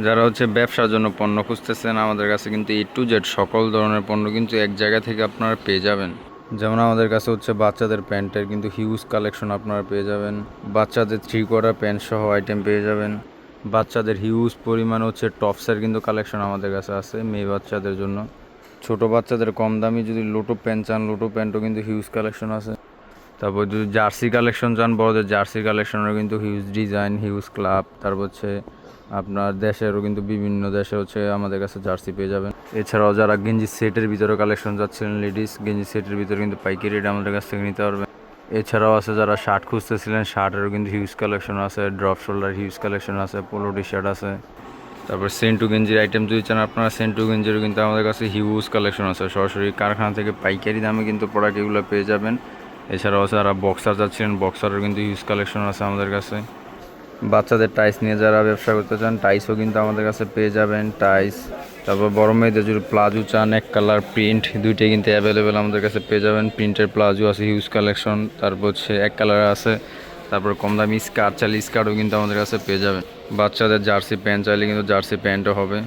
যারা হচ্ছে ব্যবসার জন্য পণ্য খুঁজতেছেন, আমাদের কাছে কিন্তু A to Z সকল ধরনের পণ্য কিন্তু এক জায়গা থেকে আপনারা পেয়ে যাবেন। যেমন আমাদের কাছে হচ্ছে বাচ্চাদের প্যান্টের কিন্তু হিউজ কালেকশন আপনারা পেয়ে যাবেন, বাচ্চাদের 3/4 প্যান্ট সহ আইটেম পেয়ে যাবেন, বাচ্চাদের হিউজ পরিমাণ হচ্ছে টপসের কিন্তু কালেকশন আমাদের কাছে আছে মেয়ে বাচ্চাদের জন্য। ছোট বাচ্চাদের কম দামি যদি লোটো প্যান্ট চান, লোটো প্যান্টও কিন্তু হিউজ কালেকশন আছে। তারপর যদি জার্সি কালেকশন চান, বড়দের জার্সি কালেকশনেরও কিন্তু হিউজ ডিজাইন, হিউজ ক্লাব, তারপর হচ্ছে আপনার দেশেরও কিন্তু বিভিন্ন দেশে হচ্ছে আমাদের কাছে জার্সি পেয়ে যাবেন। এছাড়াও যারা গেঞ্জি সেটের ভিতরে কালেকশন চাচ্ছিলেন, লেডিস গেঞ্জি সেটের ভিতরে কিন্তু পাইকারি রেট আমাদের কাছ থেকে নিতে পারবেন। এছাড়াও আছে যারা শার্ট খুঁজতেছিলেন, শার্টেরও কিন্তু হিউজ কালেকশন আছে, ড্রপ শোল্ডার হিউজ কালেকশন আছে, পোলো টি শার্ট আছে। তারপর সেন্টু গেঞ্জির আইটেম যদি চান আপনারা, সেন্টু গেঞ্জিরও কিন্তু আমাদের কাছে হিউজ কালেকশন আছে, সরাসরি কারখানা থেকে পাইকারি দামে কিন্তু প্রোডাক্ট এগুলো পেয়ে যাবেন। এছাড়াও যারা বক্সার যাচ্ছিলেন, বক্সারের কিন্তু হিউজ কালেকশন আছে আমাদের কাছে। বাচ্চাদের টাইস নিয়ে যারা ব্যবসা করতে চান, টাইসও কিন্তু আমাদের কাছে পেয়ে যাবেন, টাইস। তারপর বড় মেয়েদের যদি প্লাজো চান, এক কালার প্রিন্ট দুইটাই কিন্তু অ্যাভেলেবেল আমাদের কাছে পেয়ে যাবেন। প্রিন্টের প্লাজো আছে হিউজ কালেকশন, তারপর হচ্ছে এক কালার আছে। তারপর কম দামি স্কার্ট চাইলে স্কার্টও কিন্তু আমাদের কাছে পেয়ে যাবেন। বাচ্চাদের জার্সি প্যান্ট চাইলে কিন্তু জার্সি প্যান্টও হবে।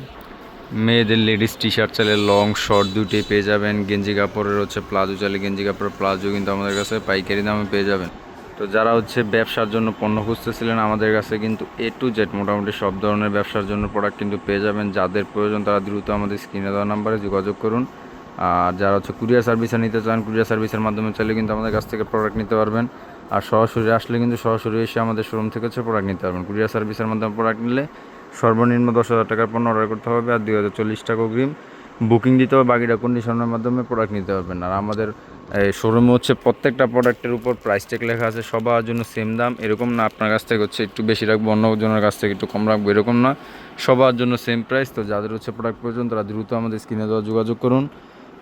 মেয়েদের লেডিস টি শার্ট চাইলে লং শর্ট দুইটাই পেয়ে যাবেন। গেঞ্জি কাপড়ের হচ্ছে প্লাজো চাইলে গেঞ্জি কাপড়ের প্লাজো কিন্তু আমাদের কাছে পাইকারি দামে পেয়ে যাবেন। তো যারা হচ্ছে ব্যবসার জন্য পণ্য খুঁজতেছিলেন, আমাদের কাছে কিন্তু A to Z মোটামুটি সব ধরনের ব্যবসার জন্য প্রোডাক্ট কিন্তু পেয়ে যাবেন। যাদের প্রয়োজন তারা দ্রুত আমাদের স্ক্রিনে দেওয়া নাম্বারে যোগাযোগ করুন। আর যারা হচ্ছে কুরিয়ার সার্ভিসে নিতে চান, কুরিয়ার সার্ভিসের মাধ্যমে চাইলে কিন্তু আমাদের কাছ থেকে প্রোডাক্ট নিতে পারবেন। আর সরাসরি আসলে কিন্তু সরাসরি এসে আমাদের শোরুম থেকে হচ্ছে প্রোডাক্ট নিতে পারবেন। কুরিয়ার সার্ভিসের মাধ্যমে প্রোডাক্ট নিলে সর্বনিম্ন 10,000 টাকার পণ্য অর্ডার করতে হবে, আর 2,040 টাকা অগ্রিম বুকিং দিতে হবে। বাকিটা কন্ডিশনের মাধ্যমে প্রোডাক্ট নিতে পারবেন। আর আমাদের এই শোরুমে হচ্ছে প্রত্যেকটা প্রোডাক্টের উপর প্রাইস ট্যাগ লেখা আছে, সবার জন্য সেম দাম এরকম না, আপনার কাছ থেকে হচ্ছে একটু বেশি রাখবো, অন্যজনের কাছ থেকে একটু কম রাখবো এরকম না, সবার জন্য সেম প্রাইস। তো যাদের হচ্ছে প্রোডাক্ট প্রয়োজন তারা দ্রুত আমাদের স্ক্রিনে দেওয়া যোগাযোগ করুন।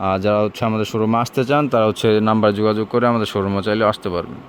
আর যারা হচ্ছে আমাদের শোরুমে আসতে চান তারা হচ্ছে নাম্বার যোগাযোগ করে আমাদের শোরুমে চাইলে আসতে পারবেন।